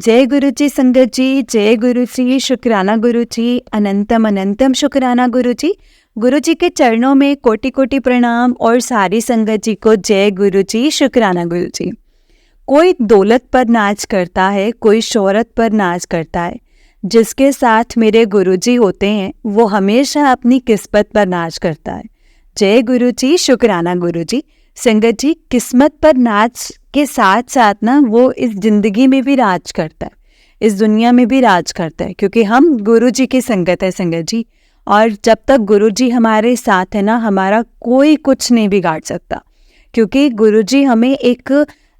जय गुरु जी संगत जी, जय गुरु जी, शुक्राना गुरु जी, अनंतम अनंतम शुक्राना गुरु जी। गुरु जी के चरणों में कोटि कोटि प्रणाम और सारी संगत जी को जय गुरु जी, शुक्राना गुरु जी। कोई दौलत पर नाच करता है, कोई शोहरत पर नाच करता है। जिसके साथ मेरे गुरु जी होते हैं वो हमेशा अपनी किस्मत पर नाच करता है। जय गुरु जी, शुक्राना गुरु जी। संगत जी, किस्मत पर नाच के साथ साथ ना वो इस जिंदगी में भी राज करता है, इस दुनिया में भी राज करता है, क्योंकि हम गुरु जी की संगत है संगत जी। और जब तक गुरु जी हमारे साथ है ना, हमारा कोई कुछ नहीं बिगाड़ सकता, क्योंकि गुरु जी हमें एक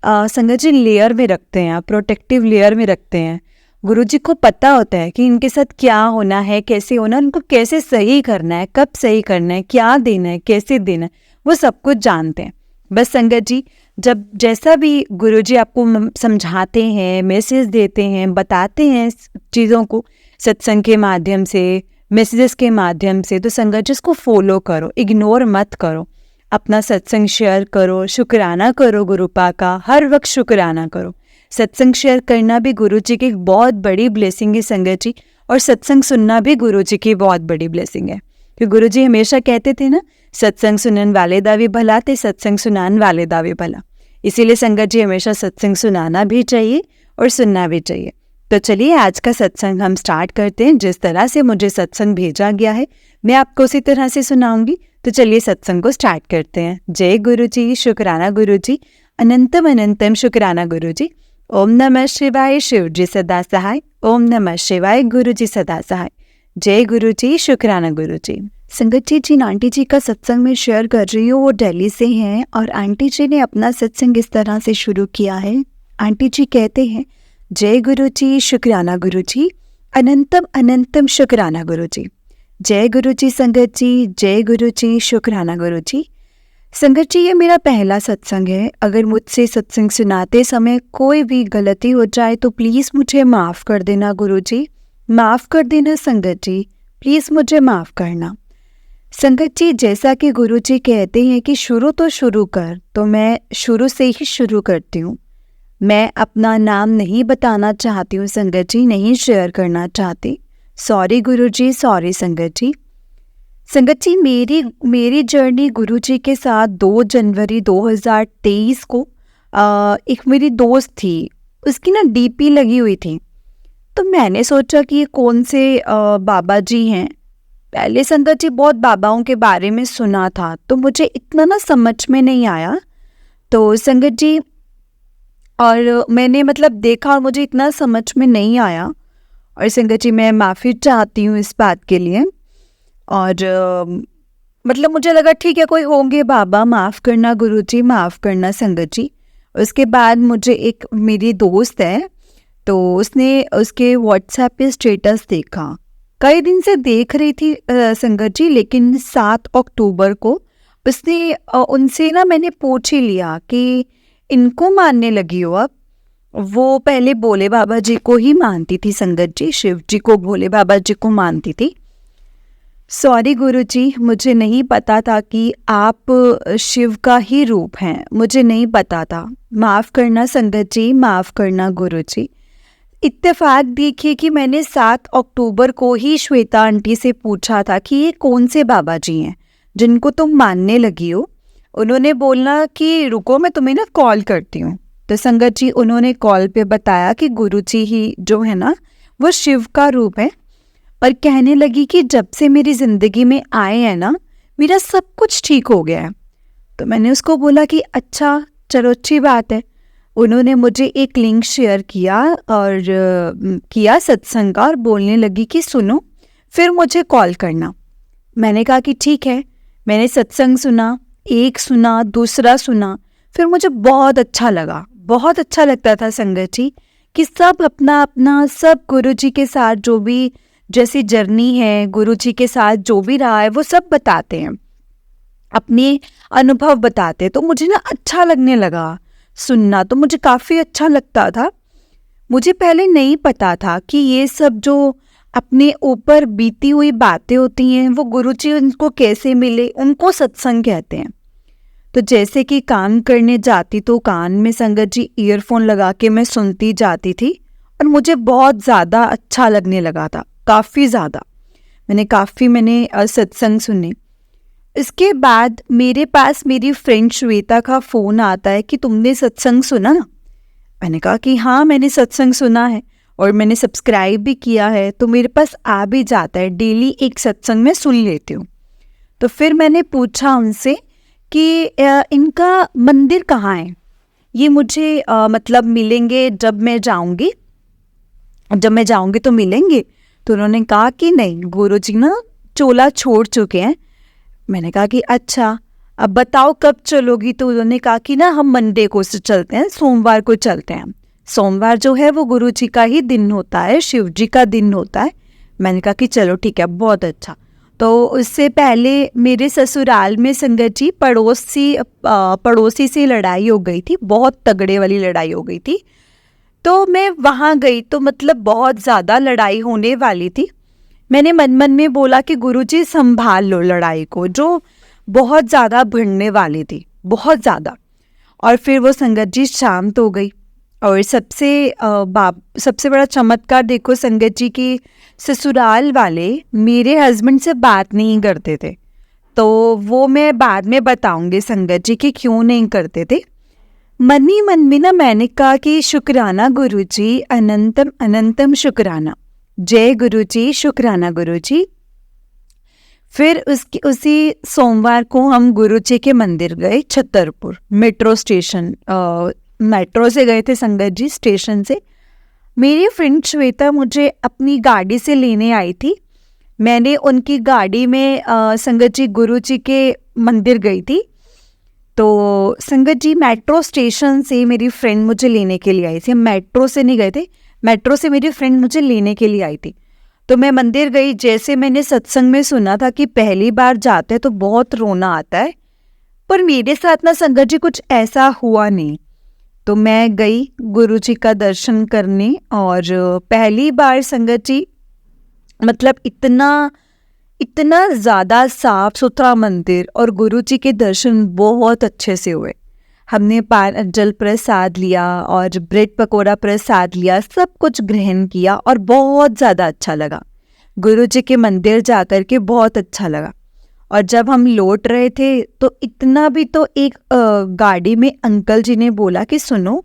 संगत जी लेयर में रखते हैं, प्रोटेक्टिव लेयर में रखते हैं। गुरु जी को पता होता है कि इनके साथ क्या होना है, कैसे होना, उनको कैसे सही करना है, कब सही करना है, क्या देना है, कैसे देना है, वो सब कुछ जानते हैं। बस संगत जी, जब जैसा भी गुरुजी आपको समझाते हैं, मैसेज देते हैं, बताते हैं चीज़ों को सत्संग के माध्यम से, मैसेजेस के माध्यम से, तो संगत जी उसको फॉलो करो, इग्नोर मत करो। अपना सत्संग शेयर करो, शुक्राना करो गुरुपा का, हर वक्त शुक्राना करो। सत्संग शेयर करना भी गुरुजी की एक बहुत बड़ी ब्लेसिंग है संगत जी, और सत्संग सुनना भी गुरुजी की बहुत बड़ी ब्लेसिंग है। कि गुरुजी हमेशा कहते थे ना, सत्संग सुनन वाले दा भी भला ते सत्संग सुनान वाले दा भी भला। इसीलिए संगत जी हमेशा सत्संग सुनाना भी चाहिए और सुनना भी चाहिए। तो चलिए आज का सत्संग हम स्टार्ट करते हैं। जिस तरह से मुझे सत्संग भेजा गया है मैं आपको उसी तरह से सुनाऊंगी। तो चलिए सत्संग को स्टार्ट करते हैं। जय गुरु जी, शुक्राना गुरु जी, अनंतम अनंतम शुक्राना गुरु जी। ओम नमः शिवाय, शिव जी सदा सहाय। ओम नमः शिवाय, गुरु जी सदा सहाय। जय गुरु जी, शुक्राना गुरु जी। संगत जी, जिन आंटी जी का सत्संग में शेयर कर रही हूँ वो दिल्ली से हैं, और आंटी जी ने अपना सत्संग इस तरह से शुरू किया है। आंटी जी कहते हैं, जय गुरु जी, शुक्राना गुरु जी, अनंतम अनंतम शुक्राना गुरु जी। जय गुरु जी संगत जी, जय गुरु जी, शुक्राना गुरु जी। संगत जी, ये मेरा पहला सत्संग है। अगर मुझसे सत्संग सुनाते समय कोई भी गलती हो जाए तो प्लीज़ मुझे माफ़ कर देना गुरु जी, माफ़ कर देना संगत जी, प्लीज़ मुझे माफ़ करना। संगत जी, जैसा कि गुरु जी कहते हैं कि शुरू तो शुरू कर, तो मैं शुरू से ही शुरू करती हूँ। मैं अपना नाम नहीं बताना चाहती हूँ संगत जी, नहीं शेयर करना चाहती। सॉरी गुरु जी, सॉरी संगत जी। संगत जी, मेरी जर्नी गुरु जी के साथ 2 जनवरी 2023 को एक मेरी दोस्त थी, उसकी ना डीपी लगी हुई थी। तो मैंने सोचा कि ये कौन से बाबा जी हैं। पहले संगत जी बहुत बाबाओं के बारे में सुना था, तो मुझे इतना ना समझ में नहीं आया। तो संगत जी, और मैंने मतलब देखा और मुझे इतना समझ में नहीं आया। और संगत जी, मैं माफ़ी चाहती हूँ इस बात के लिए। और मतलब मुझे लगा ठीक है, कोई होंगे बाबा, माफ़ करना गुरुजी, माफ़ करना संगत जी। उसके बाद मुझे एक मेरी दोस्त है, तो उसने उसके व्हाट्सएप पे स्टेटस देखा। कई दिन से देख रही थी संगत जी, लेकिन 7 अक्टूबर को उसने उनसे ना मैंने पूछ ही लिया कि इनको मानने लगी हो अब। वो पहले भोले बाबा जी को ही मानती थी संगत जी, शिव जी को, भोले बाबा जी को मानती थी। सॉरी गुरुजी, मुझे नहीं पता था कि आप शिव का ही रूप हैं, मुझे नहीं पता था। माफ़ करना संगत जी, माफ़ करना गुरुजी। इत्तेफाक देखिए कि मैंने 7 अक्टूबर को ही श्वेता आंटी से पूछा था कि ये कौन से बाबा जी हैं जिनको तुम मानने लगी हो। उन्होंने बोला कि रुको मैं तुम्हें ना कॉल करती हूँ। तो संगत जी, उन्होंने कॉल पे बताया कि गुरुजी ही जो है ना वो शिव का रूप है, और कहने लगी कि जब से मेरी ज़िंदगी में आए हैं ना, मेरा सब कुछ ठीक हो गया है। तो मैंने उसको बोला कि अच्छा चलो अच्छी बात है। उन्होंने मुझे एक लिंक शेयर किया और किया सत्संग का, और बोलने लगी कि सुनो फिर मुझे कॉल करना। मैंने कहा कि ठीक है। मैंने सत्संग सुना, एक सुना, दूसरा सुना, फिर मुझे बहुत अच्छा लगा। बहुत अच्छा लगता था संगत जी कि सब अपना अपना, सब गुरु जी के साथ जो भी जैसी जर्नी है, गुरु जी के साथ जो भी रहा है वो सब बताते हैं, अपने अनुभव बताते। तो मुझे ना अच्छा लगने लगा सुनना, तो मुझे काफ़ी अच्छा लगता था। मुझे पहले नहीं पता था कि ये सब जो अपने ऊपर बीती हुई बातें होती हैं वो गुरुजी उनको कैसे मिले, उनको सत्संग कहते हैं। तो जैसे कि काम करने जाती तो कान में संगत जी ईयरफोन लगा के मैं सुनती जाती थी, और मुझे बहुत ज़्यादा अच्छा लगने लगा था, काफ़ी ज़्यादा। मैंने सत्संग सुने। इसके बाद मेरे पास मेरी फ्रेंड श्वेता का फ़ोन आता है कि तुमने सत्संग सुना? मैंने कहा कि हाँ, मैंने सत्संग सुना है और मैंने सब्सक्राइब भी किया है, तो मेरे पास आ भी जाता है, डेली एक सत्संग मैं सुन लेती हूँ। तो फिर मैंने पूछा उनसे कि इनका मंदिर कहाँ है? ये मुझे मतलब मिलेंगे जब मैं जाऊँगी तो मिलेंगे? तो उन्होंने कहा कि नहीं, गुरुजी ना चोला छोड़ चुके हैं। मैंने कहा कि अच्छा, अब बताओ कब चलोगी? तो उन्होंने कहा कि ना हम मंडे को से चलते हैं, सोमवार को चलते हैं। सोमवार जो है वो गुरुजी का ही दिन होता है, शिव जी का दिन होता है। मैंने कहा कि चलो ठीक है, बहुत अच्छा। तो उससे पहले मेरे ससुराल में संगत जी पड़ोसी से लड़ाई हो गई थी, बहुत तगड़े वाली लड़ाई हो गई थी। तो मैं वहाँ गई तो मतलब बहुत ज़्यादा लड़ाई होने वाली थी। मैंने मन मन में बोला कि गुरुजी संभाल लो लड़ाई को, जो बहुत ज़्यादा भिड़ने वाली थी, बहुत ज़्यादा। और फिर वो संगत जी शांत हो गई। और सबसे बड़ा चमत्कार देखो संगत जी की, ससुराल वाले मेरे हस्बैंड से बात नहीं करते थे। तो वो मैं बाद में बताऊंगी संगत जी कि क्यों नहीं करते थे। मन ही मन में ना मैंने कहा कि शुक्राना गुरुजी, अनंतम अनंतम शुक्राना, जय गुरुजी, शुक्राना गुरुजी। फिर उसी सोमवार को हम गुरुजी के मंदिर गए, छतरपुर मेट्रो स्टेशन। मेट्रो से गए थे संगत जी, स्टेशन से। मेरी फ्रेंड श्वेता मुझे अपनी गाड़ी से लेने आई थी। मैंने उनकी गाड़ी में संगत जी गुरुजी के मंदिर गई थी। तो संगत जी मेट्रो स्टेशन से मेरी फ्रेंड मुझे लेने के लिए आई थी। हम मेट्रो से नहीं गए थे, मेट्रो से मेरी फ्रेंड मुझे लेने के लिए आई थी। तो मैं मंदिर गई। जैसे मैंने सत्संग में सुना था कि पहली बार जाते हैं तो बहुत रोना आता है, पर मेरे साथ ना संगत जी कुछ ऐसा हुआ नहीं। तो मैं गई गुरुजी का दर्शन करने, और पहली बार संगत जी मतलब इतना ज़्यादा साफ सुथरा मंदिर, और गुरुजी के दर्शन बहुत अच्छे से हुए। हमने जल प्रसाद लिया और ब्रेड पकोड़ा प्रसाद लिया, सब कुछ ग्रहण किया और बहुत ज़्यादा अच्छा लगा। गुरुजी के मंदिर जाकर के बहुत अच्छा लगा। और जब हम लौट रहे थे तो इतना भी तो एक गाड़ी में अंकल जी ने बोला कि सुनो,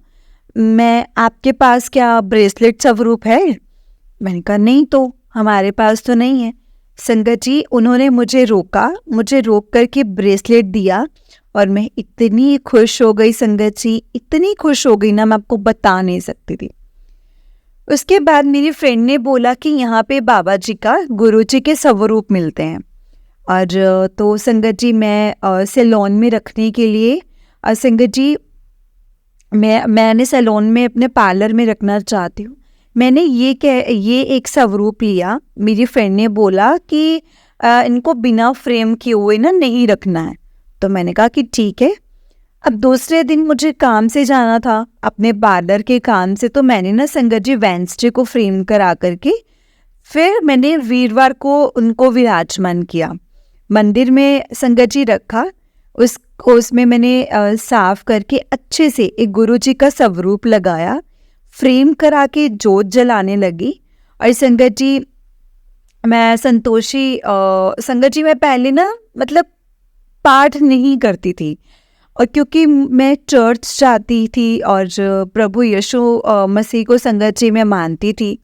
मैं आपके पास क्या ब्रेसलेट स्वरूप है? मैंने कहा नहीं, तो हमारे पास तो नहीं है। संगत जी उन्होंने मुझे रोक करके ब्रेसलेट दिया, और मैं इतनी खुश हो गई संगत जी, इतनी खुश हो गई ना, मैं आपको बता नहीं सकती थी। उसके बाद मेरी फ्रेंड ने बोला कि यहाँ पे बाबा जी का, गुरुजी के स्वरूप मिलते हैं। और तो संगत जी मैं सैलून में रखने के लिए संगत जी मैंने सैलून में अपने पार्लर में रखना चाहती हूँ। मैंने ये एक स्वरूप लिया। मेरी फ्रेंड ने बोला कि इनको बिना फ्रेम किए हुए ना नहीं रखना है। तो मैंने कहा कि ठीक है। अब दूसरे दिन मुझे काम से जाना था, अपने पार्लर के काम से। तो मैंने ना संगत जी वेडनेसडे को फ्रेम करा करके फिर मैंने वीरवार को उनको विराजमान किया, मंदिर में संगत जी रखा। उसमें मैंने साफ करके अच्छे से एक गुरुजी का स्वरूप लगाया, फ्रेम करा के जोत जलाने लगी। और संगत जी मैं पहले ना मतलब पाठ नहीं करती थी, और क्योंकि मैं चर्च जाती थी और प्रभु यीशु मसीह को संगत जी मैं मानती थी,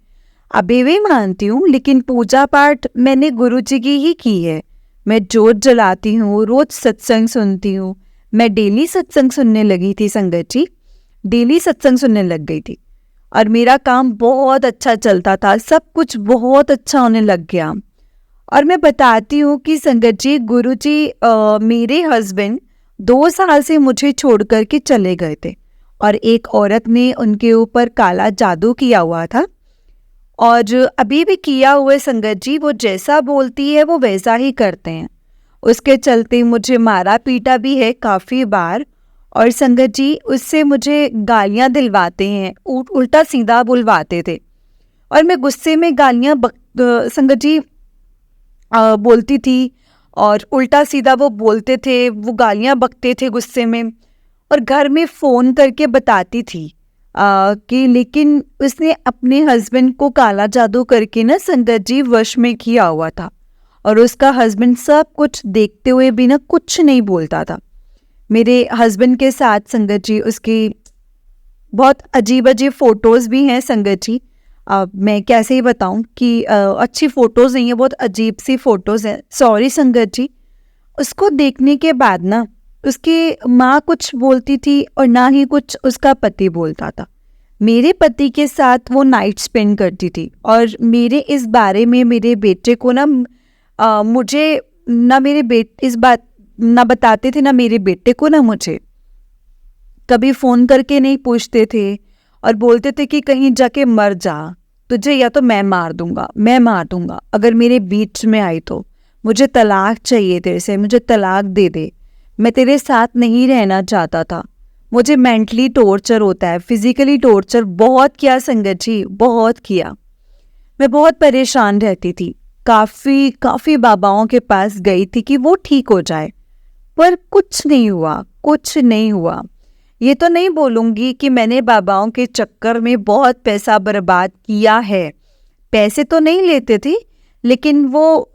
अभी भी मानती हूँ, लेकिन पूजा पाठ मैंने गुरुजी की ही की है। मैं जोत जलाती हूँ, रोज सत्संग सुनती हूँ। मैं डेली सत्संग सुनने लगी थी संगत जी, डेली सत्संग सुनने लग गई थी, और मेरा काम बहुत अच्छा चलता था, सब कुछ बहुत अच्छा होने लग गया। और मैं बताती हूँ कि संगत जी गुरुजी मेरे हस्बैंड 2 साल से मुझे छोड़ कर के चले गए थे, और एक औरत ने उनके ऊपर काला जादू किया हुआ था, और अभी भी किया हुआ है संगत जी। वो जैसा बोलती है वो वैसा ही करते हैं। उसके चलते मुझे मारा पीटा भी है काफ़ी बार, और संगत जी उससे मुझे गालियां दिलवाते हैं, उल्टा सीधा बुलवाते थे, और मैं गुस्से में गालियां संगत जी बोलती थी, और उल्टा सीधा वो बोलते थे, वो गालियां बकते थे गुस्से में, और घर में फ़ोन करके बताती थी। कि लेकिन उसने अपने हस्बैंड को काला जादू करके ना संगत जी वश में किया हुआ था, और उसका हस्बैंड सब कुछ देखते हुए भी ना कुछ नहीं बोलता था। मेरे हस्बैंड के साथ संगत जी उसकी बहुत अजीब अजीब फ़ोटोज़ भी हैं संगत जी। मैं कैसे ही बताऊं कि अच्छी फ़ोटोज़ नहीं है, बहुत अजीब सी फ़ोटोज़ हैं। सॉरी संगत जी। उसको देखने के बाद ना उसकी माँ कुछ बोलती थी और ना ही कुछ उसका पति बोलता था। मेरे पति के साथ वो नाइट स्पेंड करती थी, और मेरे इस बारे में मेरे बेटे को ना मुझे ना मेरे बेटे इस बात ना बताते थे, ना मेरे बेटे को ना मुझे। कभी फ़ोन करके नहीं पूछते थे और बोलते थे कि कहीं जाके मर जा, तुझे या तो मैं मार दूंगा, मैं मार दूंगा अगर मेरे बीच में आई तो। मुझे तलाक चाहिए तेरे से, मुझे तलाक दे दे, मैं तेरे साथ नहीं रहना चाहता था। मुझे मेंटली टॉर्चर होता है, फिजिकली टॉर्चर बहुत किया संगत जी, बहुत किया। मैं बहुत परेशान रहती थी, काफ़ी बाबाओं के पास गई थी कि वो ठीक हो जाए, पर कुछ नहीं हुआ, कुछ नहीं हुआ। ये तो नहीं बोलूँगी कि मैंने बाबाओं के चक्कर में बहुत पैसा बर्बाद किया है, पैसे तो नहीं लेते थे, लेकिन वो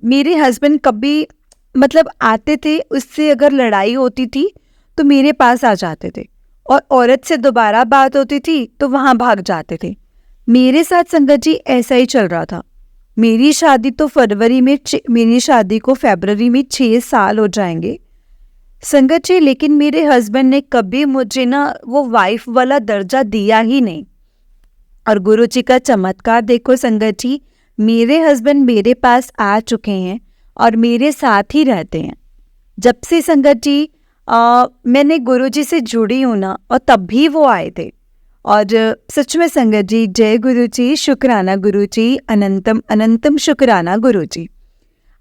मेरे हस्बैंड कभी मतलब आते थे, उससे अगर लड़ाई होती थी तो मेरे पास आ जाते थे, और औरत से दोबारा बात होती थी तो वहाँ भाग जाते थे। मेरे साथ संगत जी ऐसा ही चल रहा था। मेरी शादी को फरवरी में 6 साल हो जाएंगे संगत जी, लेकिन मेरे हस्बैंड ने कभी मुझे ना वो वाइफ वाला दर्जा दिया ही नहीं। और गुरु जी का चमत्कार देखो संगत जी, मेरे हस्बैंड मेरे पास आ चुके हैं और मेरे साथ ही रहते हैं जब से संगत जी मैंने गुरु जी से जुड़ी हूँ ना, और तब भी वो आए थे। और सच में संगत जी, जय गुरु जी, शुक्राना गुरु जी, अनंतम अनंतम शुक्राना गुरु जी।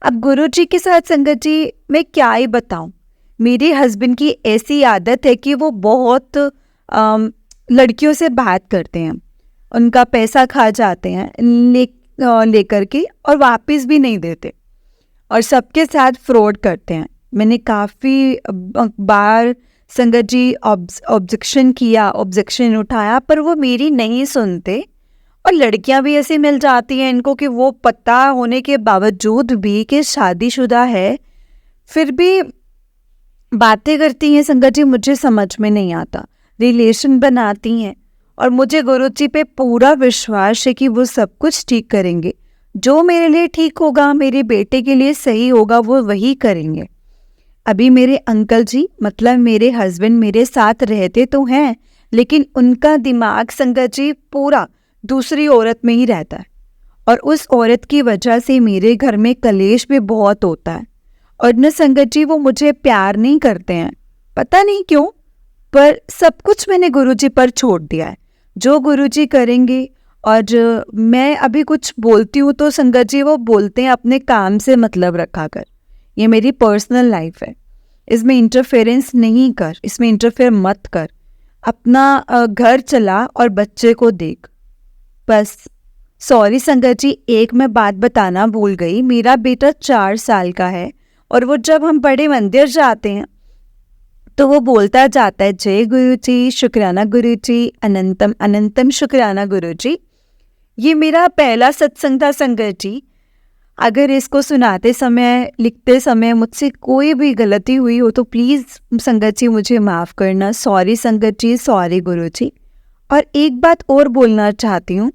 अब गुरु जी के साथ संगत जी मैं क्या ही बताऊं, मेरे हस्बैंड की ऐसी आदत है कि वो बहुत लड़कियों से बात करते हैं, उनका पैसा खा जाते हैं लेकर के, और वापस भी नहीं देते, और सबके साथ फ्रॉड करते हैं। मैंने काफ़ी बार संगत जी ऑब्जेक्शन उठाया, पर वो मेरी नहीं सुनते। और लड़कियां भी ऐसी मिल जाती हैं इनको कि वो पता होने के बावजूद भी कि शादीशुदा है, फिर भी बातें करती हैं संगत जी, मुझे समझ में नहीं आता। रिलेशन बनाती हैं, और मुझे गुरु जी पे पूरा विश्वास है कि वो सब कुछ ठीक करेंगे। जो मेरे लिए ठीक होगा, मेरे बेटे के लिए सही होगा, वो वही करेंगे। अभी मेरे अंकल जी मतलब मेरे हस्बैंड मेरे साथ रहते तो हैं, लेकिन उनका दिमाग संगत जी पूरा दूसरी औरत में ही रहता है, और उस औरत की वजह से मेरे घर में कलेश भी बहुत होता है। और न संगत जी वो मुझे प्यार नहीं करते हैं, पता नहीं क्यों, पर सब कुछ मैंने गुरुजी पर छोड़ दिया है, जो गुरुजी करेंगे। और मैं अभी कुछ बोलती हूँ तो संगत जी वो बोलते हैं अपने काम से मतलब रखा कर, ये मेरी पर्सनल लाइफ है, इसमें इंटरफेरेंस नहीं कर, इसमें इंटरफेयर मत कर, अपना घर चला और बच्चे को देख, बस। सॉरी संगत जी, एक मैं बात बताना भूल गई, मेरा बेटा 4 साल का है, और वो जब हम बड़े मंदिर जाते हैं तो वो बोलता जाता है, जय गुरु जी, शुक्राना गुरु जी, अनंतम अनंतम शुक्राना गुरु जी। ये मेरा पहला सत्संग था संगत जी। अगर इसको सुनाते समय, लिखते समय मुझसे कोई भी गलती हुई हो तो प्लीज़ संगत जी मुझे माफ़ करना। सॉरी संगत जी, सॉरी गुरु जी। और एक बात और बोलना चाहती हूँ,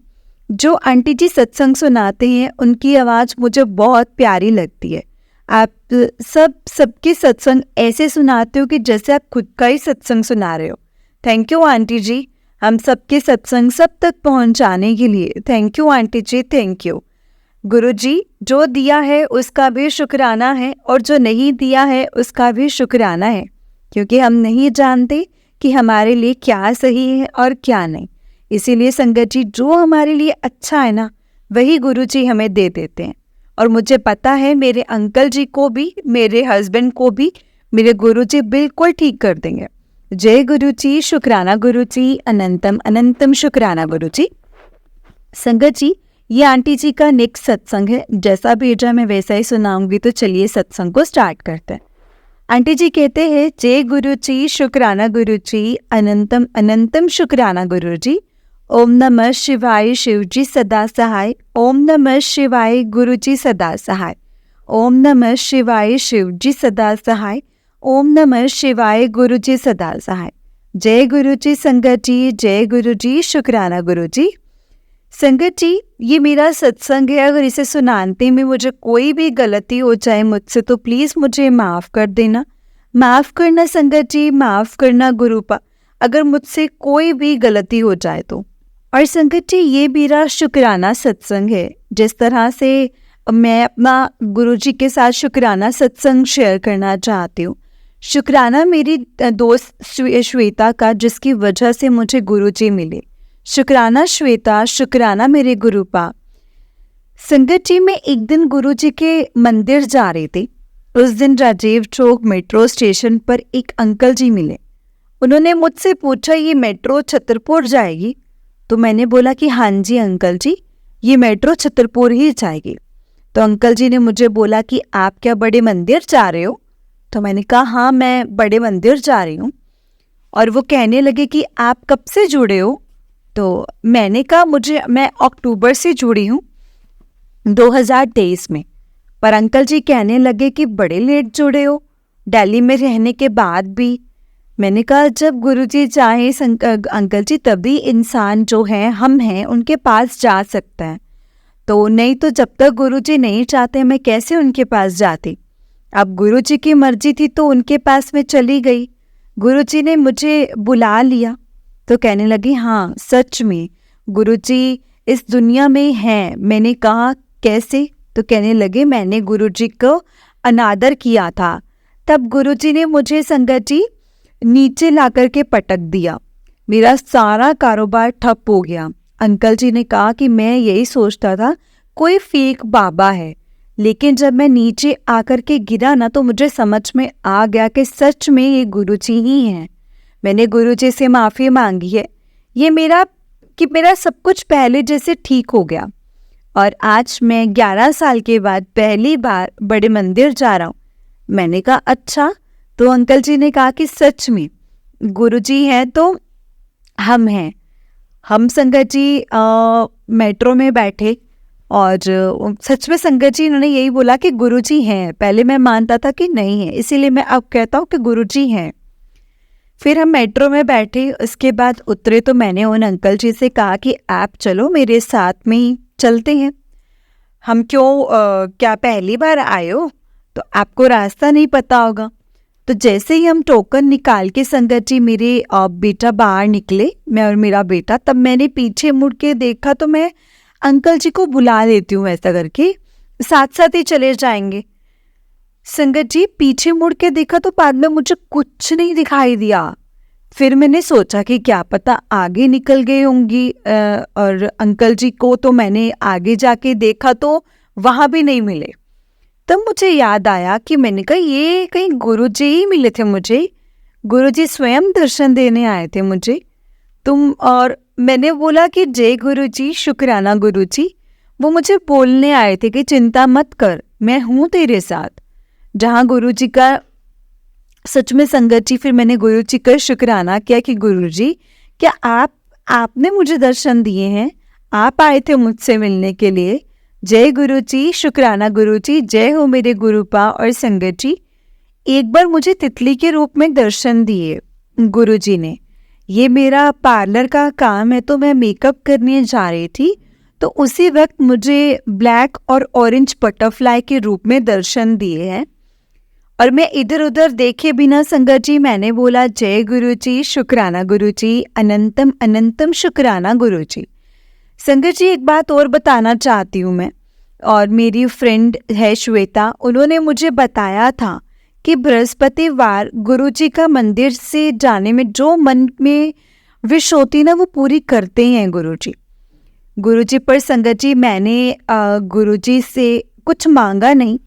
जो आंटी जी सत्संग सुनाते हैं उनकी आवाज़ मुझे बहुत प्यारी लगती है। आप सबके सत्संग ऐसे सुनाते हो कि जैसे आप खुद का ही सत्संग सुना रहे हो। थैंक यू आंटी जी, हम सबके सत्संग सब तक पहुंचाने के लिए। Thank you aunty ji, thank you. Guru ji, जो दिया है उसका भी शुक्राना है, और जो नहीं दिया है उसका भी शुक्राना है, क्योंकि हम नहीं जानते कि हमारे लिए क्या सही है और क्या नहीं। इसीलिए संगत जी, जो हमारे लिए अच्छा है ना, वही गुरु जी हमें दे देते हैं। और मुझे पता है मेरे अंकल जी को भी, मेरे हस्बैंड को भी मेरे गुरु जी बिल्कुल ठीक कर देंगे। जय गुरु जी, शुक्राना गुरु जी, अनंतम अनंतम शुक्राना गुरु जी। संगत जी, ये आंटी जी का नेक्स्ट सत्संग है, जैसा भेजा मैं वैसा ही सुनाऊंगी, तो चलिए सत्संग को स्टार्ट करते हैं। आंटी जी कहते हैं, जय गुरु जी, शुक्राना गुरु जी, अनंतम अनंतम शुक्राना गुरु जी। ओम नमः शिवाय, शिव जी सदा सहाय। ओम नमः शिवाय, गुरु जी सदा सहाय। ओम नमः शिवाय, शिव जी सदा सहाय। ओम नमः शिवाय, गुरु जी सदा सहाय। जय गुरु जी संगत जी, जय गुरु जी, शुक्राना गुरु जी। संगत जी, ये मेरा सत्संग है, अगर इसे सुनाने में मुझे कोई भी गलती हो जाए मुझसे तो प्लीज़ मुझे माफ़ कर देना। माफ़ करना संगत जी, माफ़ करना गुरुपा, अगर मुझसे कोई भी गलती हो जाए तो। और संगत जी, ये मेरा शुक्राना सत्संग है। जिस तरह से मैं अपना गुरुजी के साथ शुक्राना सत्संग शेयर करना चाहती हूँ। शुक्राना मेरी दोस्त श्वेता का, जिसकी वजह से मुझे गुरुजी मिले। शुक्राना श्वेता, शुक्राना मेरे गुरुपा। संगत जी, मैं एक दिन गुरुजी के मंदिर जा रही थी। उस दिन राजीव चौक मेट्रो स्टेशन पर एक अंकल जी मिले। उन्होंने मुझसे पूछा, ये मेट्रो छतरपुर जाएगी? तो मैंने बोला कि हाँ जी अंकल जी, ये मेट्रो छतरपुर ही जाएगी। तो अंकल जी ने मुझे बोला कि आप क्या बड़े मंदिर जा रहे हो? तो मैंने कहा हाँ, मैं बड़े मंदिर जा रही हूँ। और वो कहने लगे कि आप कब से जुड़े हो? तो मैंने कहा मैं अक्टूबर से जुड़ी हूँ 2023 में। पर अंकल जी कहने लगे कि बड़े लेट जुड़े हो, दिल्ली में रहने के बाद भी। मैंने कहा जब गुरुजी चाहे अंकल जी, तभी इंसान जो है, हम हैं, उनके पास जा सकता है। तो नहीं तो जब तक गुरुजी नहीं चाहते मैं कैसे उनके पास जाती। अब गुरुजी की मर्जी थी तो उनके पास मैं चली गई। गुरुजी ने मुझे बुला लिया तो कहने लगी हाँ सच में गुरुजी इस दुनिया में हैं। मैंने कहा कैसे? तो कहने लगे मैंने गुरुजी को अनादर किया था, तब गुरुजी ने मुझे संगत जी नीचे ला करके पटक दिया। मेरा सारा कारोबार ठप हो गया। अंकल जी ने कहा कि मैं यही सोचता था कोई फेक बाबा है, लेकिन जब मैं नीचे आकर के गिरा ना तो मुझे समझ में आ गया कि सच में ये गुरुजी ही हैं। मैंने गुरुजी से माफ़ी मांगी है। ये मेरा सब कुछ पहले जैसे ठीक हो गया। और आज मैं 11 साल के बाद पहली बार बड़े मंदिर जा रहा हूँ। मैंने कहा अच्छा? तो अंकल जी ने कहा कि सच में गुरुजी हैं तो हम हैं। हम संगत जी मेट्रो में बैठे और सच में संगत जी इन्होंने यही बोला कि गुरुजी हैं। पहले मैं मानता था कि नहीं है, इसीलिए मैं अब कहता हूँ कि गुरुजी हैं। फिर हम मेट्रो में बैठे, उसके बाद उतरे तो मैंने उन अंकल जी से कहा कि आप चलो मेरे साथ में ही चलते हैं। हम क्या पहली बार आए हो तो आपको रास्ता नहीं पता होगा। तो जैसे ही हम टोकन निकाल के संगत जी मेरे बेटा बाहर निकले, मैं और मेरा बेटा, तब मैंने पीछे मुड़ के देखा तो मैं अंकल जी को बुला लेती हूँ, ऐसा करके साथ साथ ही चले जाएंगे। संगत जी पीछे मुड़ के देखा तो बाद में मुझे कुछ नहीं दिखाई दिया। फिर मैंने सोचा कि क्या पता आगे निकल गई होंगी, और अंकल जी को तो मैंने आगे जाके देखा तो वहाँ भी नहीं मिले। तब मुझे याद आया कि मैंने कहा ये कहीं गुरुजी ही मिले थे मुझे, गुरुजी स्वयं दर्शन देने आए थे मुझे। और मैंने बोला कि जय गुरुजी, शुक्राना गुरुजी। वो मुझे बोलने आए थे कि चिंता मत कर, मैं हूँ तेरे साथ। जहाँ गुरुजी का सच में संगत जी, फिर मैंने गुरुजी का शुक्राना किया कि गुरुजी क्या आपने मुझे दर्शन दिए हैं, आप आए थे मुझसे मिलने के लिए। जय गुरुजी, शुक्राना गुरुजी, जय हो मेरे गुरुपा। और संगत जी एक बार मुझे तितली के रूप में दर्शन दिए गुरुजी ने। ये मेरा पार्लर का काम है तो मैं मेकअप करने जा रही थी, तो उसी वक्त मुझे ब्लैक और ऑरेंज बटरफ्लाई के रूप में दर्शन दिए हैं। और मैं इधर उधर देखे बिना संगत जी मैंने बोला जय गुरुजी, शुक्राना गुरुजी, अनंतम अनंतम शुक्राना गुरुजी। संगत जी एक बात और बताना चाहती हूँ मैं, और मेरी फ्रेंड है श्वेता, उन्होंने मुझे बताया था कि बृहस्पतिवार गुरुजी का मंदिर से जाने में जो मन में विश होती ना वो पूरी करते हैं गुरुजी। गुरुजी पर संगत जी मैंने गुरुजी से कुछ मांगा नहीं।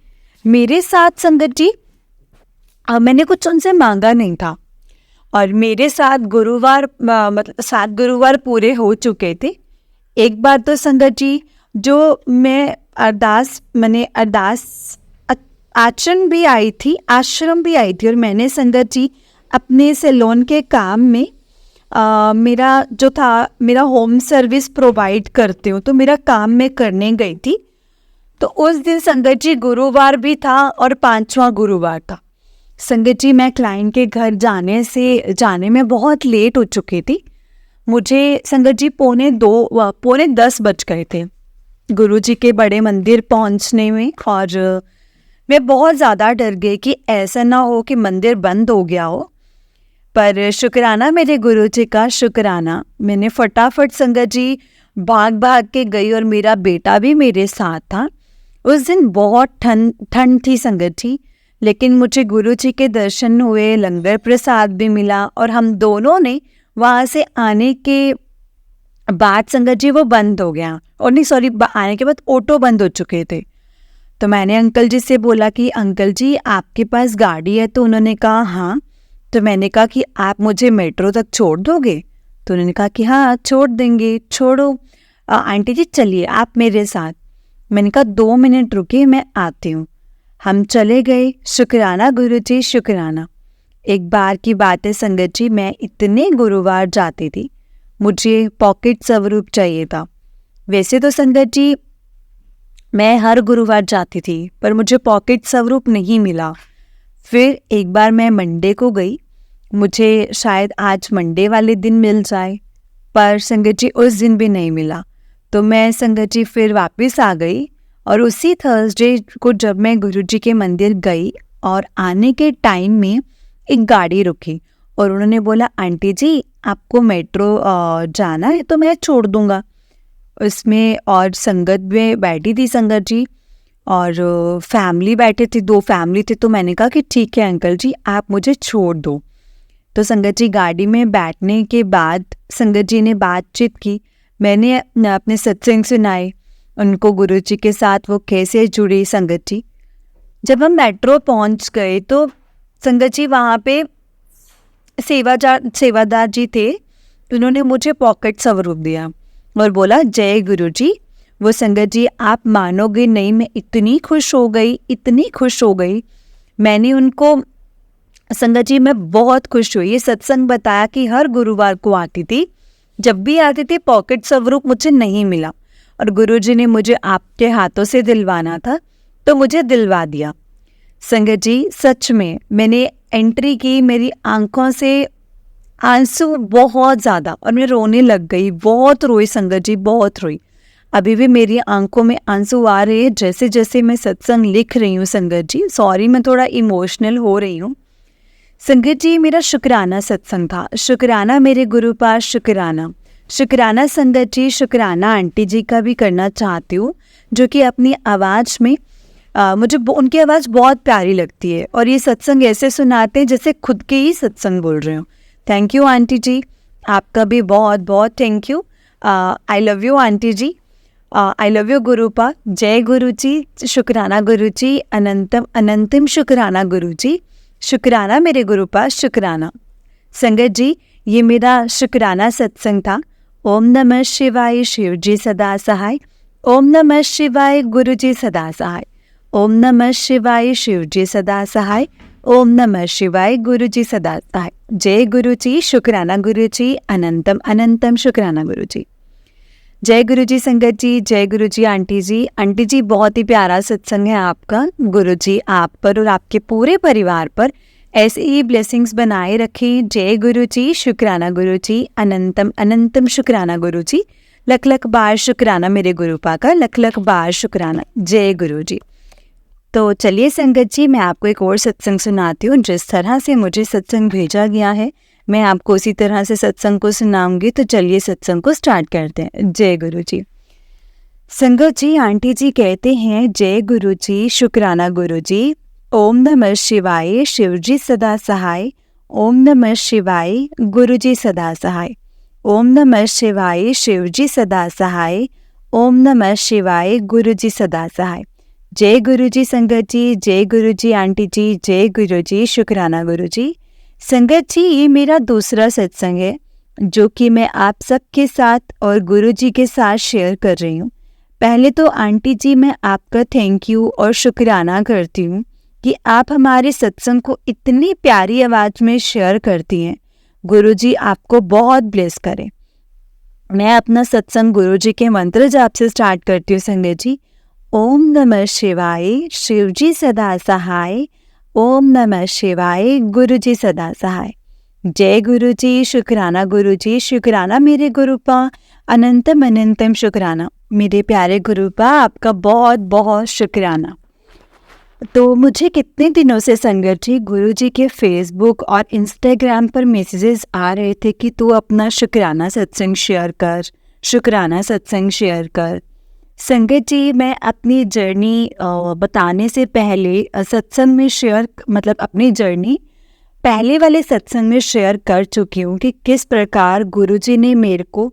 मेरे साथ संगत जी मैंने कुछ उनसे मांगा नहीं था, और मेरे साथ गुरुवार मतलब 7 गुरुवार पूरे हो चुके थे। एक बार तो संगत जी जो मैं अरदास आश्रम भी आई थी और मैंने संगत जी अपने सैलून के काम में मेरा होम सर्विस प्रोवाइड करती हूँ, तो मेरा काम मैं करने गई थी। तो उस दिन संगत जी गुरुवार भी था और 5वां गुरुवार था। संगत जी मैं क्लाइंट के घर जाने में बहुत लेट हो चुकी थी। मुझे संगत जी 9:45 बज गए थे गुरुजी के बड़े मंदिर पहुंचने में, और मैं बहुत ज़्यादा डर गई कि ऐसा ना हो कि मंदिर बंद हो गया हो। पर शुक्राना मेरे गुरुजी का, शुक्राना मैंने फटाफट संगत जी भाग भाग के गई और मेरा बेटा भी मेरे साथ था। उस दिन बहुत ठंड थी संगत जी, लेकिन मुझे गुरुजी के दर्शन हुए, लंगर प्रसाद भी मिला, और हम दोनों ने वहाँ से आने के बाद संगत जी वो बंद हो गया, और नहीं सॉरी, आने के बाद ऑटो बंद हो चुके थे। तो मैंने अंकल जी से बोला कि अंकल जी आपके पास गाड़ी है? तो उन्होंने कहा हाँ। तो मैंने कहा कि आप मुझे मेट्रो तक छोड़ दोगे? तो उन्होंने कहा कि हाँ छोड़ देंगे। छोड़ो आंटी जी, चलिए आप मेरे साथ। मैंने कहा 2 मिनट रुकिए, मैं आती हूँ। हम चले गए। शुक्राना गुरुजी, शुक्राना। एक बार की बात है संगत जी, मैं इतने गुरुवार जाती थी, मुझे पॉकेट स्वरूप चाहिए था। वैसे तो संगत जी मैं हर गुरुवार जाती थी, पर मुझे पॉकेट स्वरूप नहीं मिला। फिर एक बार मैं मंडे को गई, मुझे शायद आज मंडे वाले दिन मिल जाए, पर संगत जी उस दिन भी नहीं मिला। तो मैं संगत जी फिर वापस आ गई, और उसी थर्सडे को जब मैं गुरुजी के मंदिर गई और आने के टाइम में एक गाड़ी रुकी, और उन्होंने बोला आंटी जी आपको मेट्रो जाना है तो मैं छोड़ दूंगा। उसमें और संगत में बैठी थी संगत जी, और फैमिली बैठे थे, 2 फैमिली थी। तो मैंने कहा कि ठीक है अंकल जी आप मुझे छोड़ दो। तो संगत जी गाड़ी में बैठने के बाद संगत जी ने बातचीत की, मैंने अपने सत्संग सुनाए उनको, गुरुजी के साथ वो कैसे जुड़ी। संगत जी जब हम मेट्रो पहुंच गए तो संगत जी वहाँ पे सेवादार जी थे, उन्होंने मुझे पॉकेट स्वरूप दिया और बोला जय गुरुजी। वो संगत जी आप मानोगे नहीं, मैं इतनी खुश हो गई। मैंने उनको, संगत जी मैं बहुत खुश हुई। ये सत्संग बताया कि हर गुरुवार को आती थी, जब भी आती थी पॉकेट स्वरूप मुझे नहीं मिला, और गुरुजी ने मुझे आपके हाथों से दिलवाना था तो मुझे दिलवा दिया। संगत जी सच में मैंने एंट्री की, मेरी आंखों से आंसू बहुत ज़्यादा, और मैं रोने लग गई, बहुत रोई संगत जी, बहुत रोई। अभी भी मेरी आंखों में आंसू आ रहे हैं जैसे जैसे मैं सत्संग लिख रही हूँ संगत जी। सॉरी मैं थोड़ा इमोशनल हो रही हूँ संगत जी। मेरा शुक्राना सत्संग था, शुक्राना मेरे गुरु पास, शुक्राना संगत जी, शुक्राना आंटी जी का भी करना चाहती हूँ, जो कि अपनी आवाज़ में मुझे उनकी आवाज़ बहुत प्यारी लगती है, और ये सत्संग ऐसे सुनाते हैं जैसे खुद के ही सत्संग बोल रहे हो। थैंक यू आंटी जी, आपका भी बहुत बहुत thank you. I love you aunty ji, I love you Gurupa. जय गुरु जी, शुक्राना गुरु जी, अनंतम अनंतम शुक्राना गुरु जी, शुक्राना मेरे गुरुपा, शुक्राना। संगत जी ये मेरा शुक्राना सत्संग था। ओम नमः शिवाय, शिव जी सदा सहाय। ओम नमः शिवाय, गुरु जी सदा सहाय। ओम नमः शिवाय, शिव जी सदा सहाय। ओम नमः शिवाय, गुरु जी सदा सहाय। जय गुरु जी, शुक्राना गुरु जी, अनंतम अनंतम शुक्राना गुरु जी। जय गुरु जी संगत जी, जय गुरु जी आंटी जी। आंटी जी बहुत ही प्यारा सत्संग है आपका। गुरु जी आप पर और आपके पूरे परिवार पर ऐसे ही ब्लेसिंग्स बनाए रखें। जय गुरु जी, शुक्राना गुरु जी, अनंतम अनंतम शुक्राना गुरु जी। लख लख बार शुक्राना मेरे गुरुपा का, लख लख बार शुक्राना। जय गुरु जी। तो चलिए संगत जी मैं आपको एक और सत्संग सुनाती हूँ। जिस तरह से मुझे सत्संग भेजा गया है मैं आपको उसी तरह से सत्संग को सुनाऊंगी। तो चलिए सत्संग को स्टार्ट करते हैं। जय गुरु जी। संगत जी आंटी जी कहते हैं जय गुरु जी, शुक्राना गुरु जी। ओम नमः शिवाय, शिव जी सदा सहाय। ओम नमः शिवाय, गुरु जी सदा सहाय। ओम नमः शिवाय, शिव जी सदा सहाय। ओम नमः शिवाय, गुरु जी सदा सहाय। जय गुरु जी संगत जी, जय गुरु जी आंटी जी, जय गुरु जी, शुक्राना गुरु जी। संगत जी ये मेरा दूसरा सत्संग है जो कि मैं आप सबके साथ और गुरु जी के साथ शेयर कर रही हूँ। पहले तो आंटी जी मैं आपका थैंक यू और शुक्राना करती हूँ कि आप हमारे सत्संग को इतनी प्यारी आवाज़ में शेयर करती हैं। गुरुजी आपको बहुत ब्लेस करें। मैं अपना सत्संग गुरुजी के मंत्र जाप से स्टार्ट करती हूँ संगत जी। ओम नमः शिवाय, शिवजी सदा सहाय। ओम नमः शिवाय, गुरुजी सदा सहाय। जय गुरुजी, शुक्राना गुरुजी, शुक्राना मेरे गुरुपा, अनंतम अनंतम शुक्राना। मेरे प्यारे गुरुपा, आपका बहुत बहुत शुक्राना। तो मुझे कितने दिनों से संगत जी गुरुजी के फेसबुक और इंस्टाग्राम पर मैसेजेस आ रहे थे कि तू अपना शुक्राना सत्संग शेयर कर, शुक्राना सत्संग शेयर कर। संगत जी, मैं अपनी जर्नी बताने से पहले सत्संग में शेयर मतलब अपनी जर्नी पहले वाले सत्संग में शेयर कर चुकी हूँ कि किस प्रकार गुरुजी ने मेरे को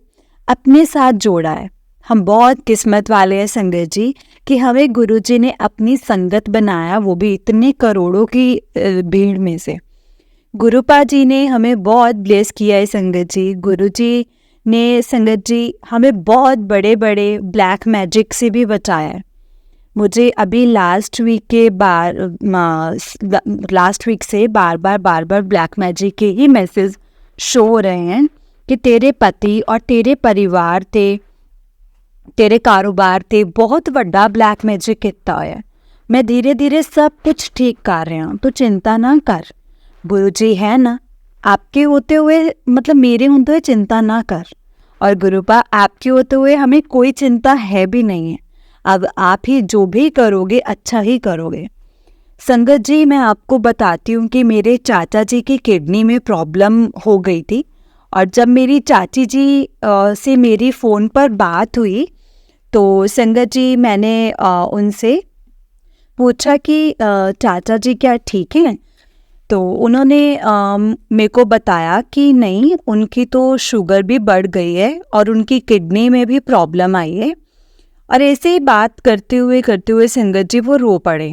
अपने साथ जोड़ा है। हम बहुत किस्मत वाले हैं संगत जी कि हमें गुरुजी ने अपनी संगत बनाया, वो भी इतने करोड़ों की भीड़ में से। गुरुपा जी ने हमें बहुत ब्लेस किया है संगत जी। गुरुजी ने संगत जी हमें बहुत बड़े बड़े ब्लैक मैजिक से भी बचाया है। मुझे अभी लास्ट वीक से बार बार ब्लैक मैजिक के ही मैसेज शो हो रहे हैं कि तेरे पति और तेरे परिवार ते तेरे कारोबार ते बहुत बड़ा ब्लैक मैजिक किया है। मैं धीरे धीरे सब कुछ ठीक कर रहा हूँ, तो चिंता ना कर। गुरुजी है ना, आपके होते हुए मतलब मेरे होते हुए चिंता ना कर। और गुरुपा, आपके होते हुए हमें कोई चिंता है भी नहीं है। अब आप ही जो भी करोगे अच्छा ही करोगे। संगत जी, मैं आपको बताती हूँ कि मेरे चाचा जी की किडनी में प्रॉब्लम हो गई थी। और जब मेरी चाची जी से मेरी फ़ोन पर बात हुई तो संगत जी मैंने उनसे पूछा कि चाचा जी क्या ठीक हैं? तो उन्होंने मेरे को बताया कि नहीं, उनकी तो शुगर भी बढ़ गई है और उनकी किडनी में भी प्रॉब्लम आई है। और ऐसे ही बात करते हुए संगत जी वो रो पड़े।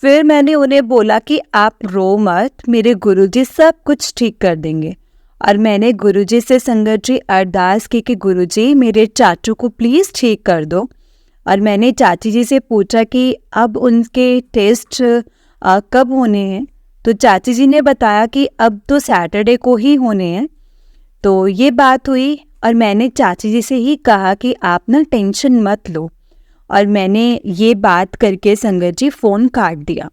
फिर मैंने उन्हें बोला कि आप रो मत, मेरे गुरुजी सब कुछ ठीक कर देंगे। और मैंने गुरुजी से संगत जी अरदास की कि गुरुजी मेरे चाचू को प्लीज़ ठीक कर दो। और मैंने चाची जी से पूछा कि अब उनके टेस्ट कब होने हैं? तो चाची जी ने बताया कि अब तो सैटरडे को ही होने हैं। तो ये बात हुई और मैंने चाची जी से ही कहा कि आप ना टेंशन मत लो। और मैंने ये बात करके संगत जी फ़ोन काट दिया।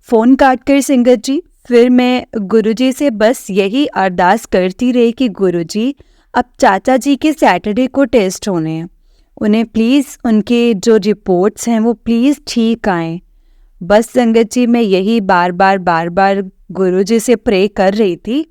फ़ोन काट कर संगत जी फिर मैं गुरुजी से बस यही अरदास करती रही कि गुरुजी अब चाचा जी के सैटरडे को टेस्ट होने हैं, उन्हें प्लीज़ उनके जो रिपोर्ट्स हैं वो प्लीज़ ठीक आएँ। बस संगत जी मैं यही बार बार गुरुजी से प्रे कर रही थी।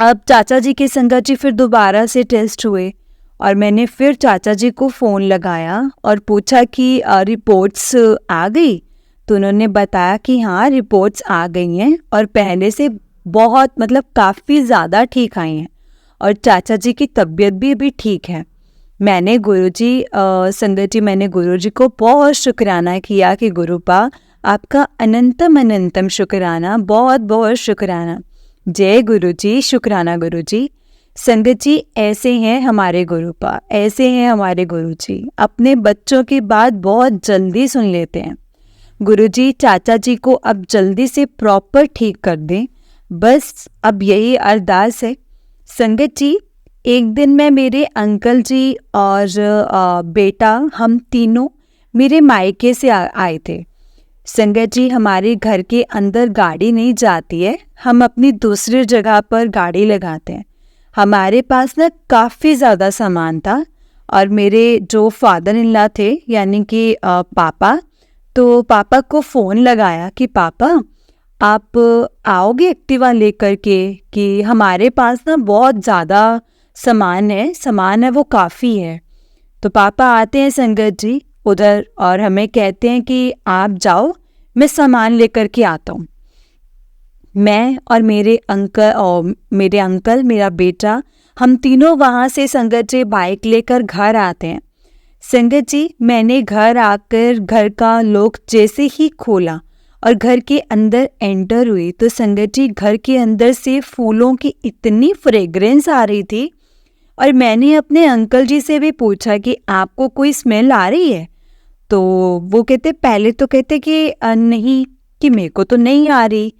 अब चाचा जी के संगत जी फिर दोबारा से टेस्ट हुए और मैंने फिर चाचा जी को फ़ोन लगाया और पूछा कि रिपोर्ट्स आ गई? तो उन्होंने बताया कि हाँ, रिपोर्ट्स आ गई हैं और पहले से बहुत मतलब काफ़ी ज़्यादा ठीक आई हैं और चाचा जी की तबीयत भी अभी ठीक है। मैंने गुरुजी संगत जी मैंने गुरुजी को बहुत शुक्राना किया कि गुरुपा आपका अनंतम अनंतम शुक्राना, बहुत बहुत शुक्राना। जय गुरुजी, शुक्राना गुरुजी। संगत जी ऐसे हैं हमारे गुरुपा, ऐसे हैं हमारे गुरुजी, अपने बच्चों की बात बहुत जल्दी सुन लेते हैं। गुरुजी चाचा जी को अब जल्दी से प्रॉपर ठीक कर दें, बस अब यही अरदास है। संगत जी एक दिन मैं मेरे अंकल जी और बेटा हम तीनों मेरे मायके से आए थे। संगत जी हमारे घर के अंदर गाड़ी नहीं जाती है, हम अपनी दूसरी जगह पर गाड़ी लगाते हैं। हमारे पास ना काफ़ी ज़्यादा सामान था और मेरे जो फादर इन लॉ थे यानी कि पापा, तो पापा को फ़ोन लगाया कि पापा आप आओगे एक्टिवा लेकर के, कि हमारे पास ना बहुत ज़्यादा सामान है वो काफ़ी है। तो पापा आते हैं संगत जी उधर और हमें कहते हैं कि आप जाओ, मैं सामान लेकर के आता हूँ। मैं और मेरे अंकल मेरा बेटा हम तीनों वहाँ से संगत जी बाइक लेकर घर आते हैं। संगत जी मैंने घर आकर घर का लॉक जैसे ही खोला और घर के अंदर एंटर हुई तो संगत जी घर के अंदर से फूलों की इतनी फ्रेग्रेंस आ रही थी। और मैंने अपने अंकल जी से भी पूछा कि आपको कोई स्मेल आ रही है? तो वो कहते पहले तो कहते कि नहीं, कि मेरे को तो नहीं आ रही।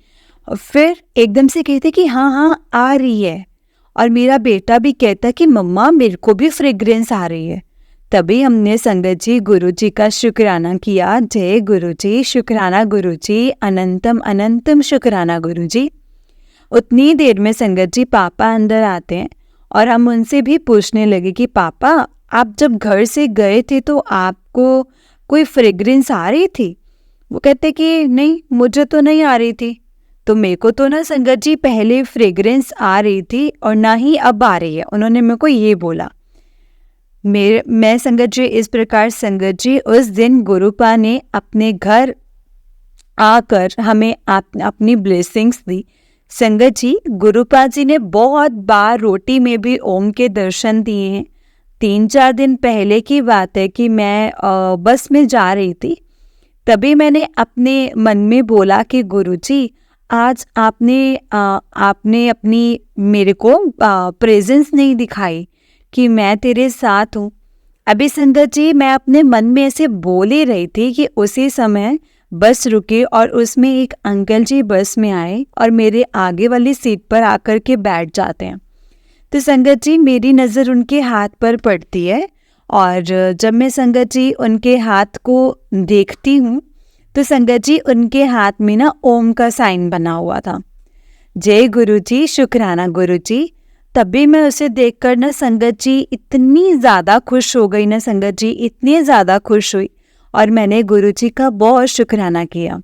और फिर एकदम से कहते कि हाँ हाँ आ रही है, और मेरा बेटा भी कहता कि मम्मा मेरे को भी फ्रेग्रेंस आ रही है। तभी हमने संगत जी गुरु जी का शुक्राना किया। जय गुरु जी, शुक्राना गुरु जी, अनंतम अनंतम शुक्राना गुरु जी। उतनी देर में संगत जी पापा अंदर आते हैं और हम उनसे भी पूछने लगे कि पापा आप जब घर से गए थे तो आपको कोई फ्रेग्रेंस आ रही थी? वो कहते कि नहीं, मुझे तो नहीं आ रही थी। तो मेरे को तो ना संगत जी पहले फ्रेग्रेंस आ रही थी और ना ही अब आ रही है, उन्होंने मेरे को ये बोला। मैं संगत जी इस प्रकार संगत जी उस दिन गुरुपा ने अपने घर आकर हमें अपनी ब्लेसिंग्स दी। संगत जी गुरुपा जी ने बहुत बार रोटी में भी ओम के दर्शन दिए हैं। 3-4 दिन पहले की बात है कि मैं बस में जा रही थी, तभी मैंने अपने मन में बोला कि गुरुजी आज आपने अपनी मेरे को प्रेजेंस नहीं दिखाई कि मैं तेरे साथ हूँ। अभी संगत जी मैं अपने मन में ऐसे बोल ही रही थी कि उसी समय बस रुकी और उसमें एक अंकल जी बस में आए और मेरे आगे वाली सीट पर आकर के बैठ जाते हैं। तो संगत जी मेरी नज़र उनके हाथ पर पड़ती है, और जब मैं संगत जी उनके हाथ को देखती हूँ तो संगत जी उनके हाथ में ना ओम का साइन बना हुआ था। जय गुरु जी, शुक्राना गुरु जी। तभी मैं उसे देखकर ना संगत जी इतनी ज़्यादा खुश हो गई ना संगत जी, इतनी ज़्यादा खुश हुई, और मैंने गुरु जी का बहुत शुक्राना किया।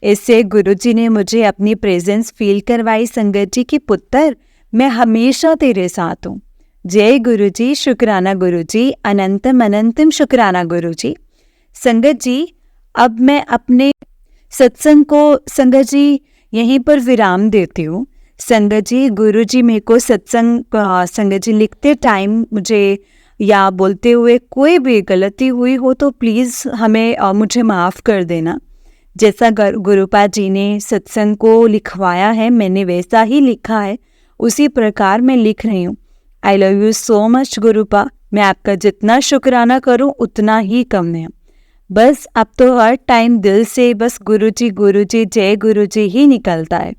इससे गुरु जी ने मुझे अपनी प्रेजेंस फील करवाई संगत जी की पुत्र मैं हमेशा तेरे साथ हूँ। जय गुरु जी, शुक्राना गुरु जी, अनंतम अनंतम शुक्राना गुरु जी। संगत जी अब मैं अपने सत्संग को संगत जी यहीं पर विराम देती हूँ। संगत जी गुरु जी मेरे को सत्संग संगत जी लिखते टाइम मुझे या बोलते हुए कोई भी गलती हुई हो तो प्लीज़ हमें मुझे माफ़ कर देना। जैसा गुरुपा जी ने सत्संग को लिखवाया है मैंने वैसा ही लिखा है, उसी प्रकार मैं लिख रही हूँ। I love you so much Gurupa. मैं आपका जितना शुक्राना करूँ उतना ही कम है। बस अब तो हर टाइम दिल से बस गुरुजी जय गुरुजी ही निकलता है।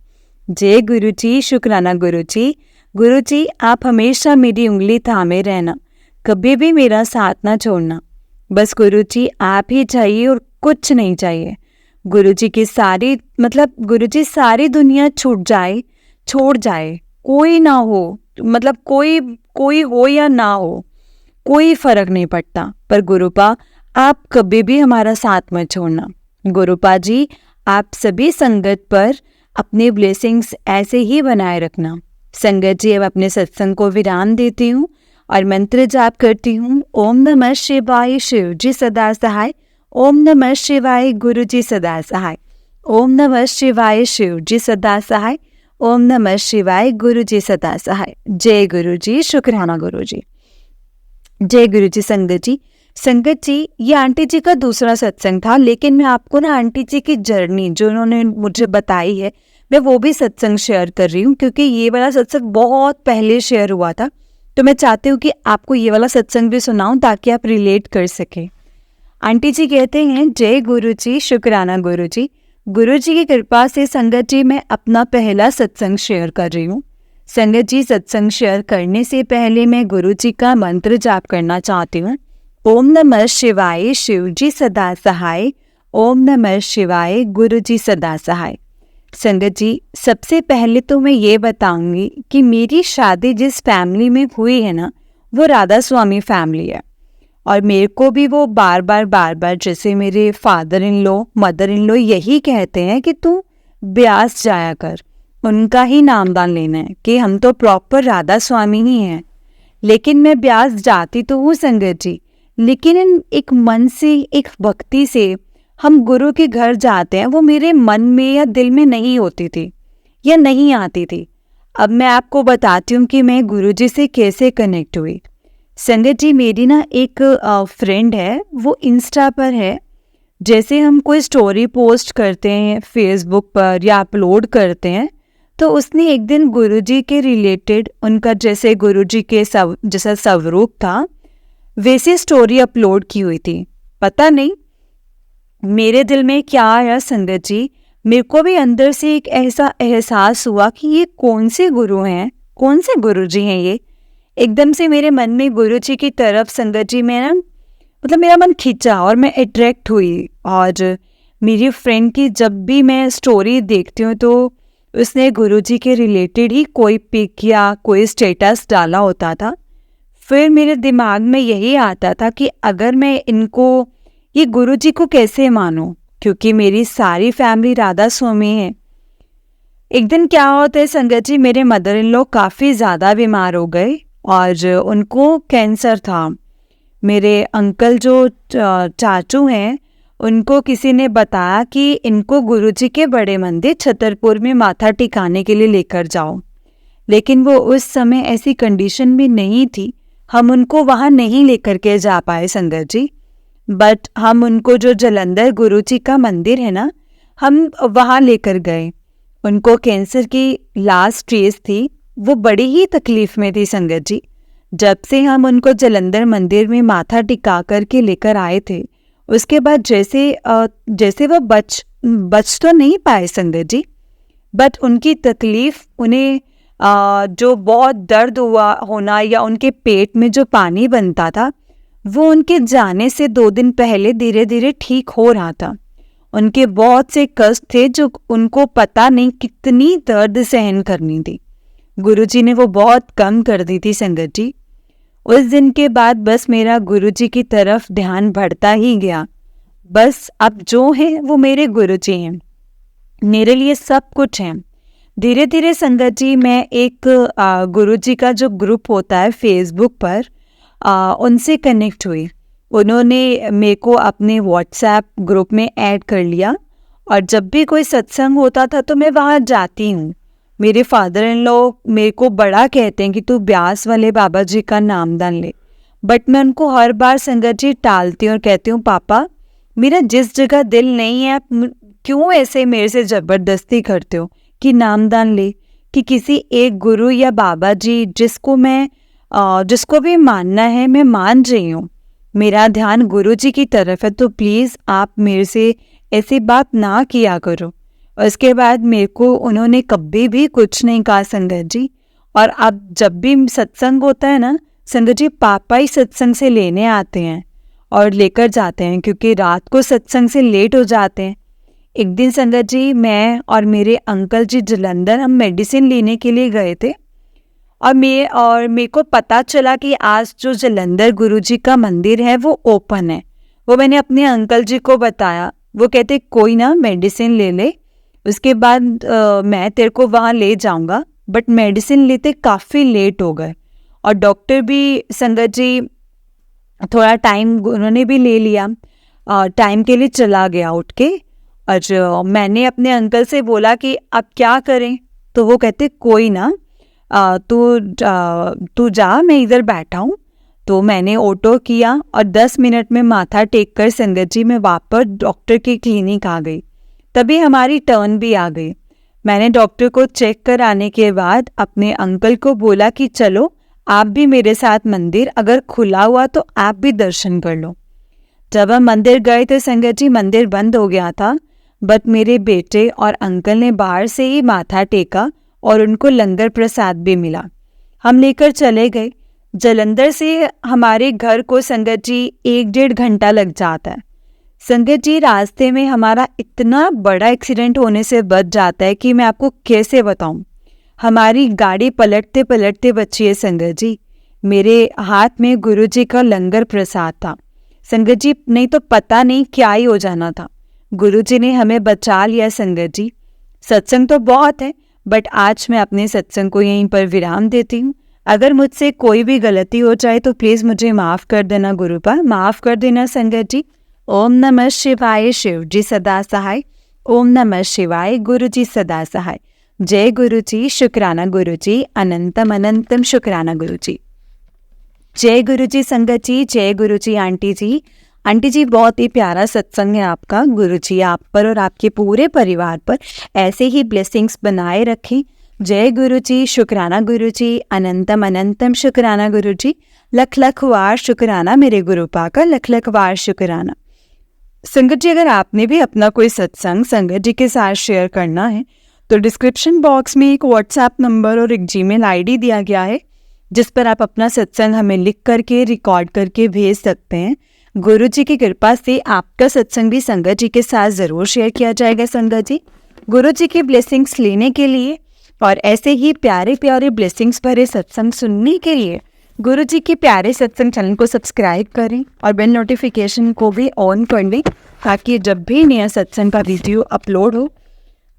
जय गुरुजी, शुक्राना गुरुजी। गुरुजी आप हमेशा मेरी उंगली थामे रहना, कभी भी मेरा साथ ना छोड़ना। बस गुरुजी आप ही चाहिए और कुछ नहीं चाहिए। गुरुजी की गुरुजी सारी दुनिया छोड़ जाए, कोई ना हो, मतलब कोई हो या ना हो, कोई फर्क नहीं पड़ता, पर गुरुपा आप कभी भी हमारा साथ मत छोड़ना। गुरुपा जी आप सभी संगत पर अपने ब्लेसिंग्स ऐसे ही बनाए रखना। संगत जी अब अपने सत्संग को विराम देती हूँ और मंत्र जाप करती हूँ। ओम नमः शिवाय, शिव जी सदा सहाय। ओम नमः शिवाय, गुरु जी सदा सहाय। ओम नमः शिवाय, शिव जी सदा सहाय। ओम नमः शिवाय, गुरु जी सदा सहाय। जय गुरु जी, शुक्राना गुरु जी। जय गुरु जी। संगत जी ये आंटी जी का दूसरा सत्संग था, लेकिन मैं आपको ना आंटी जी की जर्नी जो उन्होंने मुझे बताई है मैं वो भी सत्संग शेयर कर रही हूँ, क्योंकि ये वाला सत्संग बहुत पहले शेयर हुआ था, तो मैं चाहती हूँ कि आपको ये वाला सत्संग भी सुनाऊँ ताकि आप रिलेट कर सकें। आंटी जी कहते हैं, जय गुरु जी, शुक्राना गुरु जी। गुरु जी की कृपा से संगत जी मैं अपना पहला सत्संग शेयर कर रही हूँ। संगत जी सत्संग शेयर करने से पहले मैं गुरु जी का मंत्र जाप करना चाहती हूँ। ओम नमः शिवाय, शिव जी सदा सहाय। ओम नमः शिवाय, गुरु जी सदा सहाय। संगत जी सबसे पहले तो मैं ये बताऊंगी कि मेरी शादी जिस फैमिली में हुई है ना वो राधा स्वामी फैमिली है, और मेरे को भी वो बार बार जैसे मेरे father in law mother in law यही कहते हैं कि तू ब्यास जाया कर, उनका ही नामदान लेना है, कि हम तो प्रॉपर राधा स्वामी ही हैं। लेकिन मैं ब्यास जाती तो हूँ संगत जी, लेकिन एक मन से एक भक्ति से हम गुरु के घर जाते हैं वो मेरे मन में या दिल में नहीं होती थी या नहीं आती थी। अब मैं आपको बताती हूँ कि मैं गुरु जी से कैसे कनेक्ट हुई। संगत जी मेरी ना एक फ्रेंड है, वो इंस्टा पर है। जैसे हम कोई स्टोरी पोस्ट करते हैं फेसबुक पर या अपलोड करते हैं, तो उसने एक दिन गुरुजी के रिलेटेड उनका जैसे गुरुजी के जैसा स्वरूप था वैसी स्टोरी अपलोड की हुई थी। पता नहीं मेरे दिल में क्या आया संगत जी, मेरे को भी अंदर से एक ऐसा एहसास हुआ कि ये कौन से गुरु हैं, कौन से गुरु जी हैं ये। एकदम से मेरे मन में गुरु जी की तरफ संगत जी में ना मतलब मेरा मन खींचा और मैं अट्रैक्ट हुई। और मेरी फ्रेंड की जब भी मैं स्टोरी देखती हूँ तो उसने गुरु जी के रिलेटेड ही कोई पिक या कोई स्टेटस डाला होता था। फिर मेरे दिमाग में यही आता था कि अगर मैं इनको, ये गुरु जी को कैसे मानूं, क्योंकि मेरी सारी फैमिली राधा स्वामी है। एक दिन क्या होता है संगत जी, मेरे मदर इन लॉ काफ़ी ज़्यादा बीमार हो गए और उनको कैंसर था। मेरे अंकल जो चाचू हैं उनको किसी ने बताया कि इनको गुरुजी के बड़े मंदिर छतरपुर में माथा टिकाने के लिए लेकर जाओ, लेकिन वो उस समय ऐसी कंडीशन में नहीं थी, हम उनको वहाँ नहीं लेकर के जा पाए संगत जी। बट हम उनको जो जलंधर गुरुजी का मंदिर है ना, हम वहाँ लेकर गए। उनको कैंसर की लास्ट स्टेज थी, वो बड़ी ही तकलीफ़ में थी संगत जी। जब से हम उनको जलंधर मंदिर में माथा टिका करके लेकर आए थे, उसके बाद जैसे वो बच तो नहीं पाए संगत जी, बट उनकी तकलीफ़, उन्हें जो बहुत दर्द हुआ होना या उनके पेट में जो पानी बनता था, वो उनके जाने से 2 दिन पहले धीरे धीरे ठीक हो रहा था। उनके बहुत से कष्ट थे जो उनको पता नहीं कितनी दर्द सहन करनी थी, गुरुजी ने वो बहुत कम कर दी थी संगत जी। उस दिन के बाद बस मेरा गुरुजी की तरफ ध्यान बढ़ता ही गया। बस अब जो है वो मेरे गुरुजी हैं, मेरे लिए सब कुछ है। धीरे धीरे संगत जी मैं एक गुरुजी का जो ग्रुप होता है फेसबुक पर, उनसे कनेक्ट हुई। उन्होंने मेरे को अपने व्हाट्सएप ग्रुप में ऐड कर लिया और जब भी कोई सत्संग होता था तो मैं वहाँ जाती हूँ। मेरे फादर इन लॉ मेरे को बड़ा कहते हैं कि तू ब्यास वाले बाबा जी का नामदान ले, बट मैं उनको हर बार संगत जी टालती हूँ और कहती हूँ पापा मेरा जिस जगह दिल नहीं है, आप क्यों ऐसे मेरे से ज़बरदस्ती करते हो कि नामदान ले, कि किसी एक गुरु या बाबा जी जिसको भी मानना है मैं मान रही हूँ, मेरा ध्यान गुरु जी की तरफ है, तो प्लीज़ आप मेरे से ऐसी बात ना किया करो। और इसके बाद मेरे को उन्होंने कभी भी कुछ नहीं कहा संगत जी। और अब जब भी सत्संग होता है ना संगत जी, पापा ही सत्संग से लेने आते हैं और लेकर जाते हैं, क्योंकि रात को सत्संग से लेट हो जाते हैं। एक दिन संगत जी मैं और मेरे अंकल जी जलंधर हम मेडिसिन लेने के लिए गए थे और मेरे को पता चला कि आज जो जलंधर गुरुजी का मंदिर है वो ओपन है। वो मैंने अपने अंकल जी को बताया, वो कहते कोई ना मेडिसिन ले ले, उसके बाद मैं तेरे को वहाँ ले जाऊँगा। बट मेडिसिन लेते काफ़ी लेट हो गए और डॉक्टर भी संगत जी थोड़ा टाइम उन्होंने भी ले लिया, टाइम के लिए चला गया उठ के। और मैंने अपने अंकल से बोला कि अब क्या करें, तो वो कहते कोई ना, तू जा, मैं इधर बैठा हूँ। तो मैंने ऑटो किया और 10 मिनट में माथा टेक कर संगत जी मैं वापस डॉक्टर की क्लिनिक आ गई। तभी हमारी टर्न भी आ गई। मैंने डॉक्टर को चेक कराने के बाद अपने अंकल को बोला कि चलो आप भी मेरे साथ मंदिर, अगर खुला हुआ तो आप भी दर्शन कर लो। जब हम मंदिर गए तो संगत जी मंदिर बंद हो गया था, बट मेरे बेटे और अंकल ने बाहर से ही माथा टेका और उनको लंगर प्रसाद भी मिला। हम लेकर चले गए। जलंधर से हमारे घर को संगत जी 1-1.5 घंटा लग जाता है। संगत जी रास्ते में हमारा इतना बड़ा एक्सीडेंट होने से बच जाता है कि मैं आपको कैसे बताऊं। हमारी गाड़ी पलटते पलटते बची है संगत जी। मेरे हाथ में गुरुजी का लंगर प्रसाद था संगत जी, नहीं तो पता नहीं क्या ही हो जाना था। गुरुजी ने हमें बचा लिया संगत जी। सत्संग तो बहुत है, बट आज मैं अपने सत्संग को यहीं पर विराम देती हूँ। अगर मुझसे कोई भी गलती हो जाए तो प्लीज़ मुझे माफ़ कर देना गुरुपा, माफ़ कर देना संगत जी। ओम नमः शिवाय, शिव जी सदा सहाय। ओम नमः शिवाय, गुरु जी सदा सहाय। जय गुरु जी, शुक्राना गुरु जी, अनंतम अनंतम शुक्राना गुरु जी। जय गुरु जी संगत जी, जय गुरु जी आंटी जी। आंटी जी बहुत ही प्यारा सत्संग है आपका। गुरु जी आप पर और आपके पूरे परिवार पर ऐसे ही ब्लेसिंग्स बनाए रखें। जय गुरु जी, शुक्राना गुरु जी, अनंतम अनंतम शुक्राना गुरु जी। लख लख वार शुक्राना मेरे गुरुपा का, लख लख वार शुक्राना। संगत जी, अगर आपने भी अपना कोई सत्संग संगत जी के साथ शेयर करना है तो डिस्क्रिप्शन बॉक्स में एक व्हाट्सएप नंबर और एक जीमेल आईडी दिया गया है, जिस पर आप अपना सत्संग हमें लिख करके रिकॉर्ड करके भेज सकते हैं। गुरु जी की कृपा से आपका सत्संग भी संगत जी के साथ ज़रूर शेयर किया जाएगा। संगत जी, गुरु जी की ब्लेसिंग्स लेने के लिए और ऐसे ही प्यारे प्यारे ब्लेसिंग्स भरे सत्संग सुनने के लिए गुरु जी के प्यारे सत्संग चैनल को सब्सक्राइब करें और बेल नोटिफिकेशन को भी ऑन कर लें, ताकि जब भी नया सत्संग का वीडियो अपलोड हो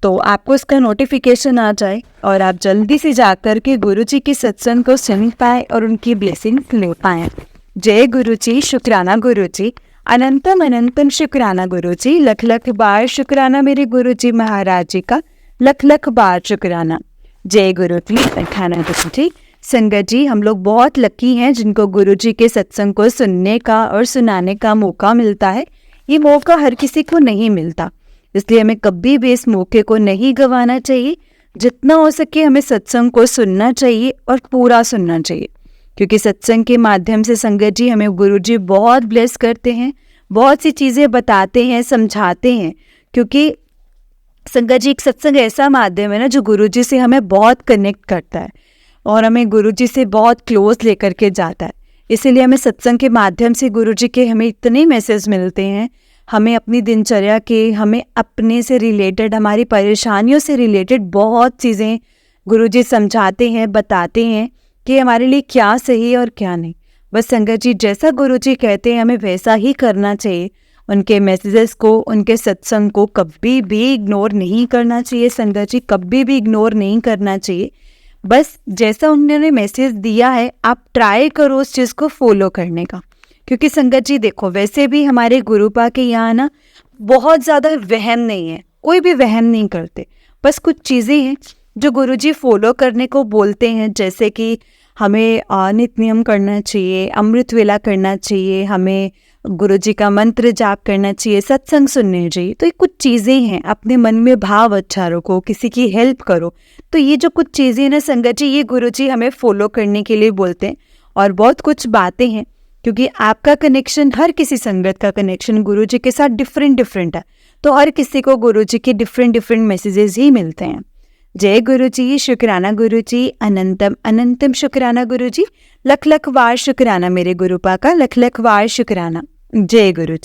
तो आपको इसका नोटिफिकेशन आ जाए और आप जल्दी से जाकर के गुरु जी के सत्संग को सुन पाए और उनकी ब्लेसिंग्स ले पाएँ। जय गुरु जी, शुक्राना गुरु जी, अनंतम अनंतम शुक्राना गुरु जी, लख लख बार शुक्राना मेरे गुरु जी महाराज जी का, लख लख बार शुक्राना। जय गुरु जी, खाना गुरु जी। संगत जी, हम लोग बहुत लकी हैं जिनको गुरु जी के सत्संग को सुनने का और सुनाने का मौका मिलता है। ये मौका हर किसी को नहीं मिलता, इसलिए हमें कभी भी इस मौके को नहीं गंवाना चाहिए। जितना हो सके हमें सत्संग को सुनना चाहिए और पूरा सुनना चाहिए, क्योंकि सत्संग के माध्यम से संगत जी हमें गुरु जी बहुत ब्लेस करते हैं, बहुत सी चीज़ें बताते हैं, समझाते हैं। क्योंकि संगत जी, एक सत्संग ऐसा माध्यम है ना जो गुरु जी से हमें बहुत कनेक्ट करता है और हमें गुरु जी से बहुत क्लोज लेकर के जाता है। इसीलिए हमें सत्संग के माध्यम से गुरु जी के हमें इतने मैसेज मिलते हैं, हमें अपनी दिनचर्या के, हमें अपने से रिलेटेड, हमारी परेशानियों से रिलेटेड बहुत चीज़ें गुरु जी समझाते हैं, बताते हैं कि हमारे लिए क्या सही है और क्या नहीं। बस संगत जी, जैसा गुरु जी कहते हैं हमें वैसा ही करना चाहिए। उनके मैसेजेस को, उनके सत्संग को कभी भी इग्नोर नहीं करना चाहिए। संगत जी, कभी भी इग्नोर नहीं करना चाहिए। बस जैसा उन्होंने मैसेज दिया है आप ट्राई करो उस चीज़ को फॉलो करने का। क्योंकि संगत जी देखो, वैसे भी हमारे गुरुपा के यहाँ ना बहुत ज़्यादा वहम नहीं है, कोई भी वहम नहीं करते। बस कुछ चीज़ें हैं जो गुरुजी फॉलो करने को बोलते हैं, जैसे कि हमें नित्य नियम करना चाहिए, अमृत वेला करना चाहिए, हमें गुरुजी का मंत्र जाप करना चाहिए, सत्संग सुनने चाहिए। तो ये कुछ चीज़ें हैं, अपने मन में भाव अच्छा रखो, किसी की हेल्प करो। तो ये जो कुछ चीज़ें ना संगत जी, ये गुरुजी हमें फॉलो करने के लिए बोलते हैं। और बहुत कुछ बातें हैं, क्योंकि आपका कनेक्शन, हर किसी संगत का कनेक्शन गुरुजी के साथ डिफरेंट है। तो हर किसी को गुरुजी के डिफरेंट मैसेजेस ही मिलते हैं। जय गुरु जी, शुक्राना गुरु जी, अनंतम अनंतम शुक्राना गुरु जी, लख लख बार शुक्राना मेरे गुरुपा का, लख लख बार शुक्राना। जय गुरु जी।